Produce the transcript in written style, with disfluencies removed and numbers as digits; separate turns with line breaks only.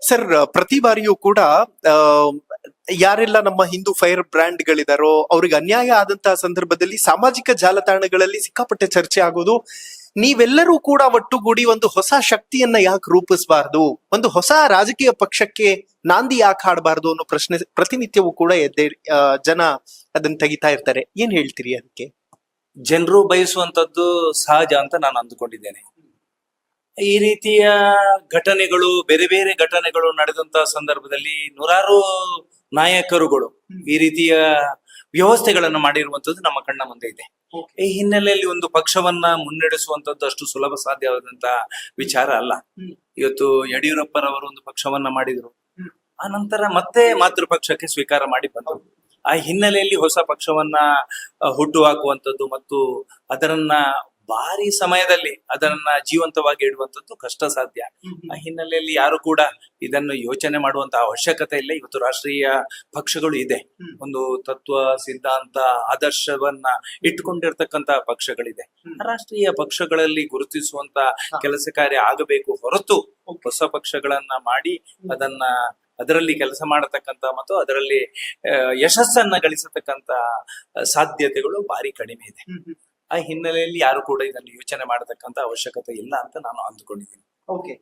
Sir, ಪ್ರತಿ ಬಾರಿಯೂ ಕೂಡ ಆ, ಯಾರೆಲ್ಲ ನಮ್ಮ ಹಿಂದೂ ಫೈರ್ ಬ್ರ್ಯಾಂಡ್ ಗಳಿದಾರೋ ಅವ್ರಿಗೆ ಅನ್ಯಾಯ ಆದಂತಹ ಸಂದರ್ಭದಲ್ಲಿ ಸಾಮಾಜಿಕ ಜಾಲತಾಣಗಳಲ್ಲಿ ಸಿಕ್ಕಾಪಟ್ಟೆ ಚರ್ಚೆ ಆಗೋದು. ನೀವೆಲ್ಲರೂ ಕೂಡ ಒಟ್ಟುಗೂಡಿ ಒಂದು ಹೊಸ ಶಕ್ತಿಯನ್ನ ಯಾಕೆ ರೂಪಿಸಬಾರ್ದು, ಒಂದು ಹೊಸ ರಾಜಕೀಯ ಪಕ್ಷಕ್ಕೆ ನಾಂದಿ ಯಾಕೆ ಹಾಡಬಾರ್ದು ಅನ್ನೋ ಪ್ರಶ್ನೆ ಪ್ರತಿನಿತ್ಯವೂ ಕೂಡ ಜನ ಅದನ್ನ ತೆಗಿತಾ ಇರ್ತಾರೆ. ಏನ್ ಹೇಳ್ತೀರಿ ಅದಕ್ಕೆ?
ಜನರು ಬಯಸುವಂತದ್ದು ಸಹಜ ಅಂತ ನಾನು ಅಂದುಕೊಂಡಿದ್ದೇನೆ. ಈ ರೀತಿಯ ಘಟನೆಗಳು, ಬೇರೆ ಬೇರೆ ಘಟನೆಗಳು ನಡೆದಂತಹ ಸಂದರ್ಭದಲ್ಲಿ ನೂರಾರು ನಾಯಕರುಗಳು ಈ ರೀತಿಯ ವ್ಯವಸ್ಥೆಗಳನ್ನು ಮಾಡಿರುವಂತದ್ದು ನಮ್ಮ ಕಣ್ಣ ಮುಂದೆ ಇದೆ. ಈ ಹಿನ್ನೆಲೆಯಲ್ಲಿ ಒಂದು ಪಕ್ಷವನ್ನ ಮುನ್ನಡೆಸುವಂತದ್ದು ಅಷ್ಟು ಸುಲಭ ಸಾಧ್ಯವಾದಂತಹ ವಿಚಾರ ಅಲ್ಲ. ಇವತ್ತು ಯಡಿಯೂರಪ್ಪರವರು ಒಂದು ಪಕ್ಷವನ್ನ ಮಾಡಿದ್ರು, ಆ ನಂತರ ಮತ್ತೆ ಮಾತೃ ಪಕ್ಷಕ್ಕೆ ಸ್ವೀಕಾರ ಮಾಡಿ ಬಂದರು. ಆ ಹಿನ್ನೆಲೆಯಲ್ಲಿ ಹೊಸ ಪಕ್ಷವನ್ನ ಹುಟ್ಟು ಹಾಕುವಂಥದ್ದು ಮತ್ತು ಅದರನ್ನ ಭಾರಿ ಸಮಯದಲ್ಲಿ ಅದನ್ನ ಜೀವಂತವಾಗಿ ಇಡುವಂಥದ್ದು ಕಷ್ಟ ಸಾಧ್ಯ. ಆ ಹಿನ್ನೆಲೆಯಲ್ಲಿ ಯಾರು ಕೂಡ ಇದನ್ನು ಯೋಚನೆ ಮಾಡುವಂತಹ ಅವಶ್ಯಕತೆ ಇಲ್ಲ. ಇವತ್ತು ರಾಷ್ಟ್ರೀಯ ಪಕ್ಷಗಳು ಇದೆ, ಒಂದು ತತ್ವ ಸಿದ್ಧಾಂತ ಆದರ್ಶವನ್ನ ಇಟ್ಟುಕೊಂಡಿರ್ತಕ್ಕಂತ ಪಕ್ಷಗಳಿದೆ. ರಾಷ್ಟ್ರೀಯ ಪಕ್ಷಗಳಲ್ಲಿ ಗುರುತಿಸುವಂತ ಕೆಲಸ ಕಾರ್ಯ ಆಗಬೇಕು ಹೊರತು ಹೊಸ ಪಕ್ಷಗಳನ್ನ ಮಾಡಿ ಅದರಲ್ಲಿ ಕೆಲಸ ಮಾಡತಕ್ಕಂತ ಮತ್ತು ಅದರಲ್ಲಿ ಯಶಸ್ಸನ್ನ ಗಳಿಸತಕ್ಕಂತ ಸಾಧ್ಯತೆಗಳು ಭಾರಿ ಕಡಿಮೆ ಇದೆ. ಆ ಹಿನ್ನೆಲೆಯಲ್ಲಿ ಯಾರು ಕೂಡ ಇದನ್ನು ಯೋಚನೆ ಮಾಡತಕ್ಕಂತ ಅವಶ್ಯಕತೆ ಇಲ್ಲ ಅಂತ ನಾನು ಅಂದುಕೊಂಡಿದ್ದೀನಿ.
ಓಕೆ.